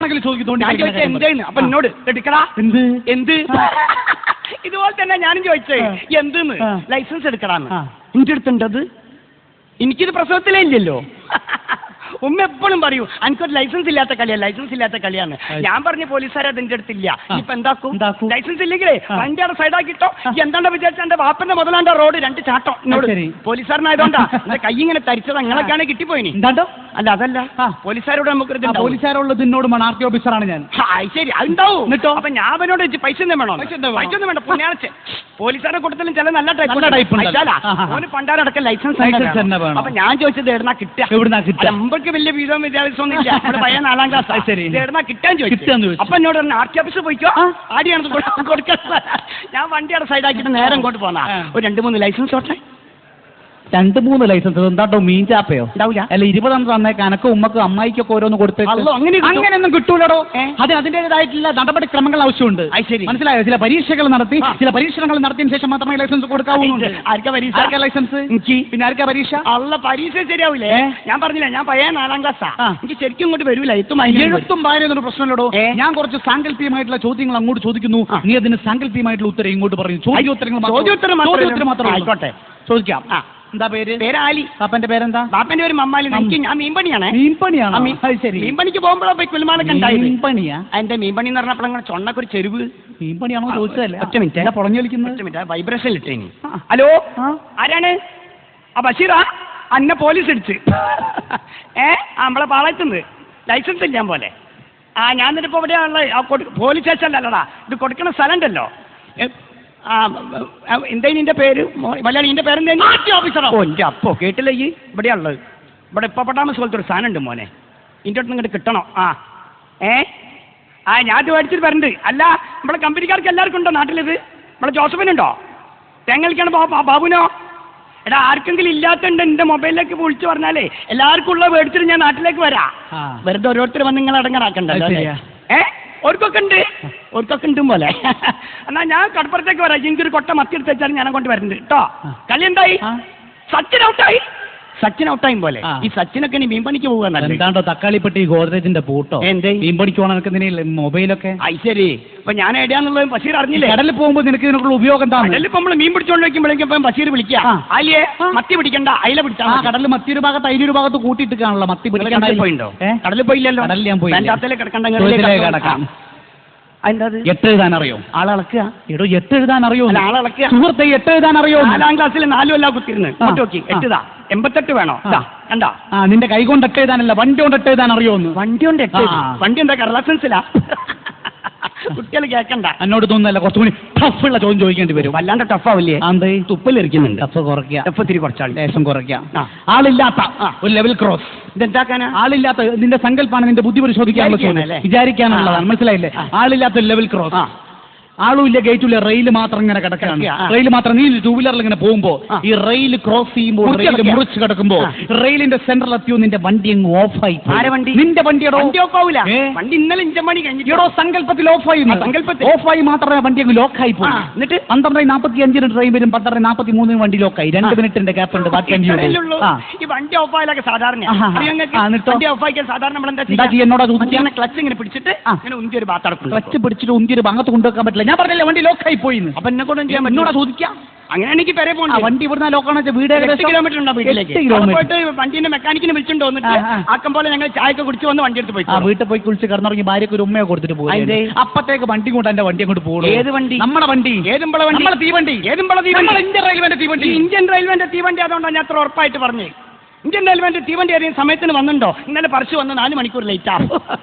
എന്തെന്ന് അപ്പൊ എന്നോട് എടുക്കടാ എന്ത് ഇതുപോലെ തന്നെ ഞാനും ചോദിച്ചേ എന്തെന്ന് ലൈസൻസ് എടുക്കടാന്ന് എന്റെ അടുത്തുണ്ടത് എനിക്കിത് പ്രസവത്തിലേ ഇല്ലല്ലോ ഉമ്മ എപ്പോഴും പറയൂ എനിക്കൊരു ലൈസൻസ് ഇല്ലാത്ത കളിയാണ് ഞാൻ പറഞ്ഞ പോലീസുകാർ അതിന്റെ അടുത്തില്ല ഇപ്പൊ എന്താക്കും ലൈസൻസ് ഇല്ലെങ്കിലേ വണ്ടി അവിടെ സൈഡാക്കിട്ടോ എന്താണ്ടാ വിചാരിച്ച എന്റെ വാപ്പന്റെ മുതലാണ്ട റോഡ് 2 ചാട്ടം എന്നോട് പോലീസുകാരനായതുകൊണ്ടാ എന്റെ കൈ ഇങ്ങനെ തരിച്ചത് അങ്ങനെയൊക്കെയാണ് കിട്ടിപ്പോയിനി അല്ല അതല്ല പോലീസുകാരോട് നമുക്ക് പോലീസുകാരുള്ളത് എന്നോട് ആർടി ഓഫീസറാണ് ഞാൻ ശരി അതുണ്ടാവും കേട്ടോ അപ്പൊ ഞാൻ അവനോട് പൈസ ഒന്നും വേണോ പൈസ ഒന്നും വേണ്ട പുണ്യാഴ്ച പോലീസുകാരുടെ കൂട്ടത്തിലും ചില നല്ല ടൈപ്പ് ഓന് പണ്ടാരടക്കം ലൈസൻസ് അപ്പൊ ഞാൻ ചോദിച്ചത് എവിടുന്നാ കിട്ടുക നമ്മൾക്ക് വലിയ വീതം വിദ്യാഭ്യാസം ഇല്ല പയ്യ 4ാം ക്ലാസ് എവിടുന്നാ കിട്ടാൻ ചോദിച്ചു അപ്പൊ എന്നോട് ആർടി ഓഫീസിൽ പോയിക്കോ ആടിയാണ് കൊടുക്കാൻ ഞാൻ വണ്ടി അവിടെ സൈഡാക്കിയിട്ട് നേരെ ഇങ്ങോട്ട് പോന്നാ ഒരു 2-3 ലൈസൻസ് ഓട്ടെ 2-3 ലൈസൻസ് എന്താട്ടോ മീൻ ചാപ്പയോ ഉണ്ടാവില്ല അല്ല 20 തന്നേക്ക് അനക്ക് ഉമ്മക്ക് അമ്മായിക്കൊക്കെ ഓരോന്ന് കൊടുത്തേക്ക് അങ്ങനെയൊന്നും കിട്ടൂലോ അതിന്റേതായിട്ടുള്ള നടപടിക്രമങ്ങൾ ആവശ്യമുണ്ട് മനസ്സിലായോ ചില പരീക്ഷകൾ നടത്തി ചില പരീക്ഷണങ്ങൾ നടത്തിയതിനു ശേഷം മാത്രമേ ലൈസൻസ് കൊടുക്കാവുന്നുണ്ട് ആർക്കാ ലൈസൻസ് എനിക്ക് പിന്നെ ആർക്കാ പരീക്ഷ അല്ല പരീക്ഷ ശരിയാവില്ലേ ഞാൻ പറഞ്ഞില്ല ഞാൻ പയ്യ 4ാം ക്ലാസ്സാ എനിക്ക് ശരിക്കും ഇങ്ങോട്ട് വരൂല എഴുത്തും വായനയൊന്നും പ്രശ്നമില്ലടോ ഞാൻ കുറച്ച് സാങ്കല്പികമായിട്ടുള്ള ചോദ്യങ്ങൾ അങ്ങോട്ട് ചോദിക്കുന്നു നീ അതിന് സാങ്കല്പികമായിട്ടുള്ള ഉത്തരം ഇങ്ങോട്ട് പറയും ചോദ്യോത്തരം മാത്രം ആയിക്കോട്ടെ ചോദിക്കാം എന്താ പേര് ആലി പാപ്പന്റെ പേരെന്താ പാപ്പന്റെ പേര് മമ്മാലി ഞാൻ മീൻപണിയാണ് മീൻപണിക്ക് പോകുമ്പോഴാ പോയി കുൽമാനൊക്കെ മീൻപണിയാ അതിന്റെ മീൻപണി എന്ന് പറഞ്ഞപ്പോൾ ചൊണ്ണൊക്കെ ഒരു ചെരുവ് മീൻപണിയാണോ ചോദിച്ചതല്ലേ ഒറ്റ മിനിറ്റ് പൊളഞ്ഞു കളിക്കുന്നത് വൈബ്രേഷൻ ഇട്ടേനി ഹലോ ആരാണ് ആ ബഷീറാ അന്നെ പോലീസ് ഇടിച്ച് നമ്മളെ പാളയത്തുനിന്ന് ലൈസൻസ് ഇല്ലാൻ പോലെ ഞാൻ എന്നിട്ടിപ്പോ എവിടെയാണുള്ളത് പോലീസ് സ്റ്റേഷൻ അല്ലടാ ഇത് കൊടുക്കുന്ന സ്ഥലം ഉണ്ടല്ലോ എന്താ നിന്റെ പേര് മലയാളി നിന്റെ പേരെന്താ ഓഫീസറോ എൻ്റെ അപ്പോ കേട്ടില്ല ഈ ഇവിടെയാണുള്ളത് ഇവിടെ ഇപ്പൊ പട്ടാമസ് പോലത്തെ ഒരു സാധനം ഉണ്ട് മോനെ ഇതിൻ്റെ അടുത്ത് ഇങ്ങോട്ട് കിട്ടണോ ഞാൻ ഇത് മേടിച്ചിട്ട് വരണ്ട് അല്ല നമ്മുടെ കമ്പനിക്കാർക്ക് എല്ലാവർക്കും ഉണ്ടോ നാട്ടിലിത് നമ്മുടെ ജോസഫിനുണ്ടോ തേങ്ങൽക്കാണ് ബാബുനോ എടാ ആർക്കെങ്കിലും ഇല്ലാത്തണ്ട് എന്റെ മൊബൈലിലേക്ക് വിളിച്ചു പറഞ്ഞാലേ എല്ലാവർക്കും ഉള്ള മേടിച്ചിട്ട് ഞാൻ നാട്ടിലേക്ക് വരാം വെറുതെ ഓരോരുത്തർ വന്ന് നിങ്ങൾ അടങ്ങാറാക്കണ്ടല്ലോ ഓർക്കൊക്കെ ഉണ്ട് പോലെ എന്നാ ഞാൻ കടപ്പുറത്തേക്ക് വരാം എനിക്കൊരു കൊട്ട മത്തി എടുത്ത് വെച്ചാൽ ഞാൻ കൊണ്ട് വരുന്നുണ്ട് കേട്ടോ കളി എന്തായി സച്ചിൻ ഔട്ടായും പോലെ ഈ സച്ചിനൊക്കെ ഇനി മീൻപണിക്ക് പോകാൻ എന്താണ്ടോ തക്കാളിപ്പെട്ടി ഗോദ്രേജിന്റെ പൂട്ടോ എന്തേ മീൻപണിക്ക് പോകണ മൊബൈലൊക്കെ ശരി അപ്പൊ ഞാൻ എവിടെയാന്നുള്ളത് ബഷീർ അറിഞ്ഞില്ലേ കടലിൽ പോകുമ്പോൾ നിനക്ക് ഇതിനൊക്കെയുള്ള ഉപയോഗം കടലിൽ നമ്മൾ മീൻ പിടിച്ചോണ്ട് വെക്കുമ്പോഴേക്കും ബഷീർ വിളിക്കാം അല്ലേ മത്തി പിടിക്കണ്ട അയില പിടിച്ചാ കടലിൽ മത്തിയൊരു ഭാഗത്ത് അയിലൊരു ഭാഗത്ത് കൂട്ടിയിട്ടാണല്ലോ മത്തി പിടിക്കാൻ പോയിണ്ടോ കടലിൽ പോയില്ലല്ലോ കടലിൽ ഞാൻ പോയി കിടക്കണ്ട 8 എഴുതാൻ അറിയോ ആളളക്കുക എടോ 8 എഴുതാൻ അറിയോ ആളളക്കുക സുഹൃത്തെ 8 എഴുതാൻ അറിയോ 4ാം ക്ലാസ്സിൽ 4 കൊല്ലാ കുത്തിരുന്ന് നോക്കി 8 88 വേണോ കണ്ടാ നിന്റെ കൈ കൊണ്ട് 8 എഴുതാനല്ല വണ്ടി കൊണ്ട് 8 എഴുതാൻ അറിയോന്ന് വണ്ടി കൊണ്ട് 8 വണ്ടി എന്താ ലൈസൻസിലാ കുട്ടികൾ കേൾക്കണ്ട എന്നോട് തോന്നുന്നല്ല കുറച്ചുകൂടി ടഫുള്ള ചോദ്യം ചോദിക്കേണ്ടി വരും വല്ലാണ്ട് ടഫാവില്ലേ തുപ്പലിരിക്കുന്നുണ്ട് ടഫ് കുറയ്ക്കുക ടഫ് ഇത്തിരി കുറച്ചാൽ ലേശം കുറയ്ക്കാം ആളില്ലാത്ത ഒരു ലെവൽ ക്രോസ് ഇതെന്താക്കാനാ ആളില്ലാത്ത നിന്റെ സങ്കല്പാണ് നിന്റെ ബുദ്ധി പരിശോധിക്കാനുള്ള വിചാരിക്കാനുള്ളതാണ് മനസ്സിലായില്ലേ ആളില്ലാത്ത ലെവൽ ക്രോസ് ആളുമില്ല ഗേറ്റുമില്ല റെയിൽ മാത്രം ഇങ്ങനെ കിടക്കുകയാണ് റെയിൽ മാത്രം നീ 2 വീലറിൽ ഇങ്ങനെ പോകുമ്പോ ഈ റെയിൽ ക്രോസ് ചെയ്യുമ്പോൾ റെയിൽ മുറിച്ച് കിടക്കുമ്പോ റെയിലിന്റെ സെന്ററിൽ എത്തിയോ നിന്റെ വണ്ടി അങ്ങ് ഓഫായി നിന്റെ വണ്ടിയുടെ വണ്ടി ഇന്നലെ 5 മണി കഴിഞ്ഞോ സങ്കല്പത്തിൽ ഓഫായി മാത്രമേ വണ്ടി അങ്ങ് ലോക്കായി പോയി എന്നിട്ട് 12:45 ട്രെയിൻ വരും 12:43 വണ്ടി ലോക്കായി 2 മിനിറ്റിന്റെ ഗ്യാപ്പ് ഉണ്ട് ഈ വണ്ടി ഓഫായാലൊക്കെ സാധാരണ എന്നോട് ക്ലച്ച് ഇങ്ങനെ പിടിച്ചിട്ട് ഉന്തിയൊരു ഭാഗത്ത് ക്ലച്ച് പിടിച്ചിട്ട് ഉന്തിയൊരു ഭാഗത്ത് കൊണ്ടുവെക്കാൻ പറ്റില്ല ഞാൻ പറഞ്ഞില്ല വണ്ടി ലോക്കായി പോയി അപ്പൊ എന്നെ കൊണ്ട് ചെയ്യാൻ എന്നോട് ചോദിക്കാം അങ്ങനെയാണെങ്കിൽ പെരെ പോകണം വണ്ടി ഇവിടുന്ന് ലോക്കാണെന്ന് വീട് 8 കിലോമീറ്റർ ഉണ്ടോ വീട്ടിലേക്ക് വണ്ടിന്റെ മെക്കാനിക്കിനെ വിളിച്ചിട്ട് വന്നിട്ട് ആക്കം പോലെ ഞങ്ങൾ ചായക്ക് കുടിച്ച് വന്ന് വണ്ടി എടുത്ത് പോയി വീട്ടിൽ പോയി കുളിച്ച് കിടന്നിറങ്ങി ഭാര്യക്ക് ഒരു ഉമ്മയെ കൊടുത്തിട്ട് പോയി അപ്പത്തേക്ക് വണ്ടി കൊണ്ട് എന്റെ വണ്ടി അങ്ങോട്ട് പോകും ഏത് വണ്ടി നമ്മുടെ വണ്ടി ഏതുമ്പള വണ്ടി തീവണ്ടി ഇന്ത്യൻ റെയിൽവേന്റെ തീവണ്ടി അതുകൊണ്ടാണ് ഞാൻ അത്ര ഉറപ്പായിട്ട് പറഞ്ഞു ഇന്ത്യൻ റെയിൽവേന്റെ തീവണ്ടി അറിയാൻ സമയത്തിന് വന്നിട്ടുണ്ടോ ഇന്നലെ പറിച്ചു വന്ന് 4 മണിക്കൂർ ലേറ്റ് ആവും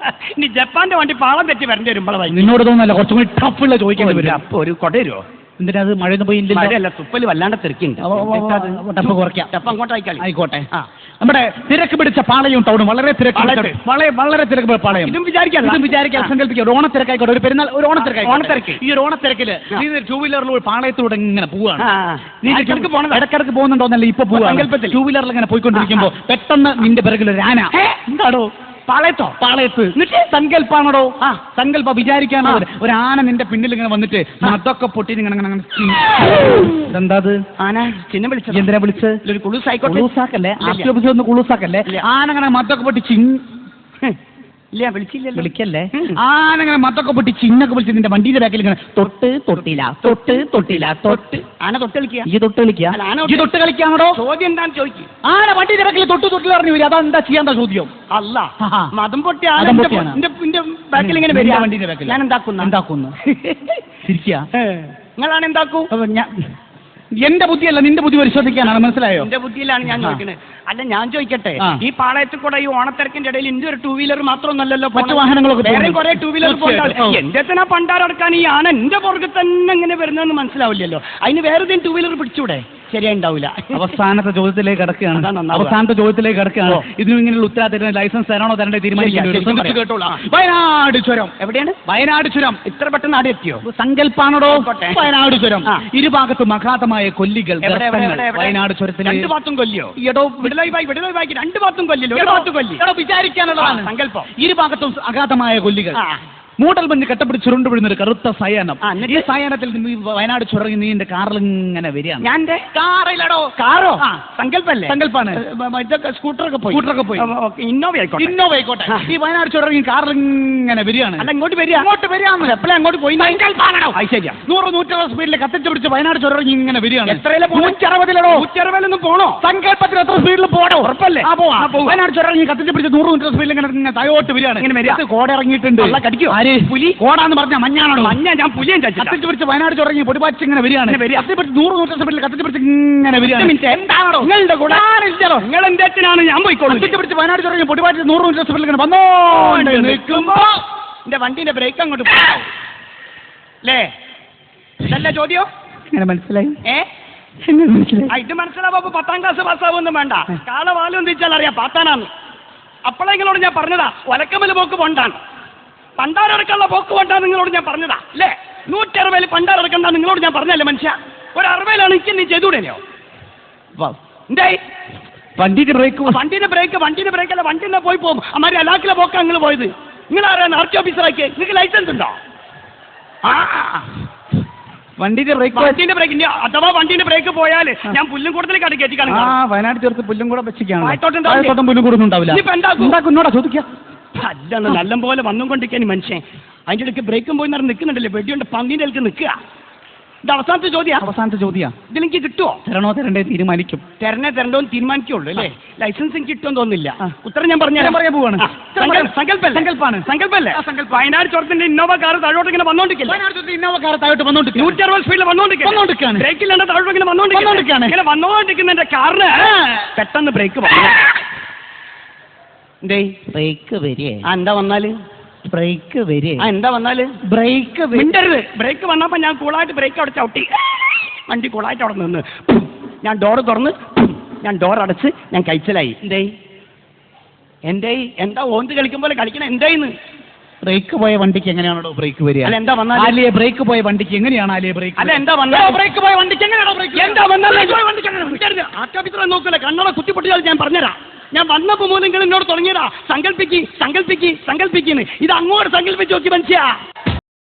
ഇനി ജപ്പാന്റെ വണ്ടി പാളം തെറ്റി വരേണ്ടി വരും നിന്നോട് തോന്നുന്നല്ല കുറച്ചും കൂടി ടഫുള്ള ചോദിക്കേണ്ടി വരും അപ്പൊ ഒരു കൊട വരുമോ എന്തിനാ അത് മഴയൊന്നും പോയി മഴയല്ല തുപ്പല് വല്ലാണ്ട് തിരക്കുണ്ട് ടഫ് കുറയ്ക്കാം ടഫ് അങ്ങോട്ടായിക്കാളി ആയിക്കോട്ടെ നമ്മുടെ തിരക്ക് പിടിച്ച പാളയും ടൗണും വളരെ വളരെ തിരക്ക് പാളയം ഇതും വിചാരിക്കാം സങ്കല്പിക്കാം ഓണത്തിരക്കായിക്കോട്ടെ ഒരു പെരുന്നാൾ ഒരു ഓണത്തിരക്ക് ഈ ഒരു ഓണത്തിരക്കില് നീ 2 വീലറിൽ പാളയത്തിലൂടെ ഇങ്ങനെ പോവാണ് ഇടക്കിടക്ക് പോകുന്നുണ്ടോന്നല്ല ഇപ്പൊ പോവാ 2 വീലറിൽ ഇങ്ങനെ പോയിക്കൊണ്ടിരിക്കുമ്പോ പെട്ടെന്ന് നിന്റെ പിറകിൽ ഒരു ആന എന്താടോ പാളയത്ത് സങ്കല്പാണോ സങ്കല്പ വിചാരിക്കാനോ ഒരു ആന നിന്റെ പിന്നിൽ ഇങ്ങനെ വന്നിട്ട് അതൊക്കെ പൊട്ടി എന്താ ആന ചിഹ്നം വിളിച്ചത് എന്തിനാ വിളിച്ച് കുളൂസാക്കല്ലേ ആശുപത്രി ഒന്ന് കുളൂസാക്കല്ലേ ആന അങ്ങനെ മതൊക്കെ പൊട്ടി ഇല്ല വിളിച്ചില്ലല്ലോ. വിളിക്കല്ലേ? ആനങ്ങനെ മത്തൊക്കെ പൊട്ടി ചിന്നൊക്കെ പൊളിച്ച് നിന്റെ വണ്ടിയുടെ ബാക്കിൽ ഇങ്ങനെ തൊട്ട് തൊട്ടില്ല ആന തൊട്ട് കളിക്കുക. ഈ തൊട്ട് കളിക്കുക. ഈ തൊട്ട് കളിക്കാണോ? ചോദ്യം എന്താന്ന് ചോദിക്കും. ആന വണ്ടിയുടെ ബാക്കിൽ തൊട്ടിൽ പറഞ്ഞു വരും. അതെന്താ ചെയ്യാന്താ ചോദ്യം? അല്ല മതം പൊട്ടി ആന ബാക്കിൽ ഇങ്ങനെ വരിക. വണ്ടിയുടെ ബാക്കിൽ ഞാൻ എന്താക്കുന്നു തിരിക്കുക. നിങ്ങളാണ് എന്താക്കൂ? എന്റെ ബുദ്ധിയല്ല, നിന്റെ ബുദ്ധി പരിശോധിക്കാനാണ്. മനസ്സിലായോ? എന്റെ ബുദ്ധിയിലാണ് ഞാൻ ചോദിക്കുന്നത്. അല്ല ഞാൻ ചോദിക്കട്ടെ, ഈ പാളയത്തിൽ കൂടെ ഈ ഓണത്തിരക്കിന്റെ ഇടയിൽ ഇന്ത്യ ഒരു 2 വീലർ മാത്രമൊന്നല്ലല്ലോ, മറ്റു വാഹനങ്ങളൊക്കെ വേറെ കുറെ 2 വീലർ എന്റെ തന്നെ പണ്ടാറടക്കാൻ ഈ ആന എന്റെ പുറകെ തന്നെ എങ്ങനെ വരുന്നതെന്ന് മനസ്സിലാവില്ലല്ലോ. അതിന് വേറെ 2 വീലർ പിടിച്ചൂടെ? ശരിയായിണ്ടാവില്ല. അവസാനത്തെ ചോദ്യത്തിലേക്ക് കിടക്കുകയാണ്. ഇതിനും ഇങ്ങനെയുള്ള ഉത്തരവാദിത്തം ലൈസൻസ് തരണോ തരണ്ടേ തീരുമാനിക്കേണ്ടി. വയനാട് ചുരം എവിടെയാണ്? വയനാട് ചുരം. ഇത്ര പെട്ടെന്ന് അവിടെ എത്തിയോ? സങ്കല്പാണോ? വയനാട് ചുരം. ഇരുഭാഗത്തും അഗാധമായ കൊല്ലികൾ. വയനാട് ചുരത്തിന് 2 ഭാഗത്തും കൊല്ലിയോ? വിടലായി 2 ഭാഗത്തും കൊല്ലില്ലോ. ഒരു ഭാഗത്തും കൊല്ലി വിചാരിക്കാനുള്ളതാണ് സങ്കല്പം. ഇരുഭാഗത്തും അഗാധമായ കൊല്ലികൾ. മൂടൽ മഞ്ഞ് കെട്ടപ്പിടി ചുരുണ്ടുപിടുന്ന ഒരു കറുത്ത സയനം. ഈ സയനത്തിൽ നിന്ന് വയനാട് ചുരങ്ങി നീന്റെ കാറിൽ ഇങ്ങനെ വരികയാണ്. ഞാൻ കാറിലടോ. കാറോ? സങ്കല്പല്ലേ? സങ്കല്പാണ്. സ്കൂട്ടറൊക്കെ പോയി. ഇന്നോവ ആയിക്കോട്ടെ. ഈ വയനാട് ചുരങ്ങി കാറിൽ ഇങ്ങനെ വരികയാണ്. അല്ല ഇങ്ങോട്ട് വരിക. എപ്പോഴും അങ്ങോട്ട് പോയി. 100-160 സ്പീഡിൽ കത്തിച്ചു പിടിച്ച് വയനാട് ചുരങ്ങി ഇങ്ങനെ വരികയാണ്. 160 പോണോ? സങ്കല്പത്തിൽ എത്ര സ്പീഡിൽ പോടോ? ഉറപ്പല്ലേ? വയനാട് ചുരങ്ങി കത്തിച്ചു പിടിച്ച് 100-160 സ്പീഡിൽ ഇങ്ങനെ താഴോട്ട് വരികയാണ്. ഇങ്ങനെ വരിക. കോട ഇറങ്ങിയിട്ടുണ്ട്. കടിക്കോ? പുലി? കോടാന്ന് പറഞ്ഞ മഞ്ഞാണോ? മഞ്ഞ. ഞാൻ പുലിയും കത്തിച്ചു പിടിച്ച് വയനാട് ചുരങ്ങി പൊടിപാച്ച് ഇങ്ങനെ വരികയാണ്. കത്തിപ്പിടിച്ച് 100-160 സ്പീഡിൽ കത്തിച്ചു പിടിച്ച് ഇങ്ങനെ വരികയാണ്. എന്താണോ നിങ്ങളുടെ കൂടെ? നിങ്ങൾ എന്തിനാണ്? ഞാൻ പോയിക്കോളൂ. കത്തിച്ചു പിടിച്ച് വയനാട് ചുരങ്ങി പൊടിപാച്ച് 100-160 സ്പീഡിൽ ഇങ്ങനെ വന്നോ നിൽക്കുമ്പോ എന്റെ വണ്ടിന്റെ ബ്രേക്ക് അങ്ങോട്ട് പോകാം അല്ലേ? ഇതല്ല ചോദ്യം. ഇങ്ങനെ മനസ്സിലായി? ഇത് മനസ്സിലാവുമ്പോ 10ാം ക്ലാസ് പാസ്സാവൊന്നും വേണ്ട. കാളവാലം തിരിച്ചാൽ അറിയാം പാത്താനാന്ന്. അപ്പോഴെങ്ങളോട് ഞാൻ പറഞ്ഞതാ ഒലക്കമല് പോക്ക് പോണ്ടാണ്, പണ്ടാരടക്കാനുള്ള പോക്ക് പോണ്ടാന്ന് നിങ്ങളോട് ഞാൻ പറഞ്ഞതാ അല്ലേ? 160 പണ്ടാരടക്കണ്ട നിങ്ങളോട് ഞാൻ പറഞ്ഞല്ലേ മനുഷ്യ? ഒരു 60 എനിക്ക് നീ ചെയ്തുകൂടെയോ? എന്തായി വണ്ടിന്റെ ബ്രേക്ക് അല്ല വണ്ടിന്റെ പോയി പോകും. അമ്മാരി അലാക്കിലെ പോക്കാ നിങ്ങൾ പോയത്. നിങ്ങൾ ആരാണ് ആർടി ഓഫീസറാക്കി? നിങ്ങൾക്ക് ലൈസൻസ് ഉണ്ടോ? വണ്ടിന്റെ ബ്രേക്ക് അഥവാ വണ്ടിന്റെ ബ്രേക്ക് പോയാൽ ഞാൻ പുല്ലും കൂടുതൽ കയറ്റിക്കാണ്. വയനാട് ചേർത്ത് പുല്ലും കൂടെ വെച്ചിരിക്കുകയാണ്. പുല്ലും കൂടെ ഉണ്ടാവില്ല. ചോദിക്കാം. അല്ല നല്ല പോലെ വന്നും കൊണ്ടിരിക്കാൻ മനുഷ്യൻ. അതിന്റെ ഇടയ്ക്ക് ബ്രേക്കും പോയി നേരം നിൽക്കുന്നുണ്ടല്ലേ, വെടിയുണ്ട് പങ്കിന്റെ ഇടയ്ക്ക് നിൽക്കുക. ഇത് അവസാനത്തെ ചോദ്യം. ഇതെനിക്ക് കിട്ടുമോ? തരണ്ടേ തീരുമാനിക്കും. തരണ്ടോ തീരുമാനിക്കുള്ളൂ അല്ലേ? ലൈസൻസ് എനിക്ക് കിട്ടുമെന്ന് തോന്നുന്നില്ല. ഉത്തരം ഞാൻ പറയാൻ പോവാണ്. സങ്കല്പല്ലേ? വയനാട് ചുരത്തിന്റെ ഇന്നോവ കാർ താഴോട്ട് ഇങ്ങനെ വന്നോണ്ടിരിക്കില്ല. 160 സ്പീഡിൽ വന്നോണ്ടിരിക്കുകയാണ്. ബ്രേക്കില്ലാണ്ട് താഴോട്ട് ഇങ്ങനെ വന്നോണ്ടിരിക്കുകയാണ്. ഇങ്ങനെ വന്നോണ്ടിരിക്കുന്ന എന്റെ കാറിന് പെട്ടെന്ന് ബ്രേക്ക് ബ്രേക്ക് വരിക. എന്താ വന്നാല്? ബ്രേക്ക് വരിക. എന്താ വന്നാല്? ബ്രേക്ക് വിണ്ടരുത്. ബ്രേക്ക് വന്നപ്പോ ഞാൻ കൂളായിട്ട് ബ്രേക്ക് അവിടെ ചവിട്ടി. വണ്ടി കൂളായിട്ട് അവിടെ നിന്ന് ഞാൻ ഡോർ തുറന്ന് ഞാൻ ഡോർ അടച്ച് ഞാൻ കഴിച്ചലായി. എന്താ ഓന്ത് കളിക്കുമ്പോൾ കളിക്കണ എന്തായിന്ന്? ബ്രേക്ക് പോയ വണ്ടിക്ക് എങ്ങനെയാണോ ബ്രേക്ക് വരിക? അല്ല എന്താ വന്നാൽ ബ്രേക്ക് പോയ വണ്ടിക്ക് എങ്ങനെയാണ് ബ്രേക്ക്? അല്ല എന്താ വന്നാൽ ബ്രേക്ക് പോയ വണ്ടിക്ക് എങ്ങനെയാണോ ബ്രേക്ക്? എന്താ വന്നാൽ ആക്കാപിത്ര നോക്കില്ല, കണ്ണട കുത്തിപ്പൊട്ടിയാൽ ഞാൻ പറഞ്ഞുതരാം. ഞാൻ വന്നപ്പോ മൂലം നിങ്ങൾ എന്നോട് തുടങ്ങിയതാ സങ്കല്പിക്കുന്നു. ഇത് അങ്ങോട്ട് സങ്കല്പിച്ച് നോക്കി മനസ്സിലാ.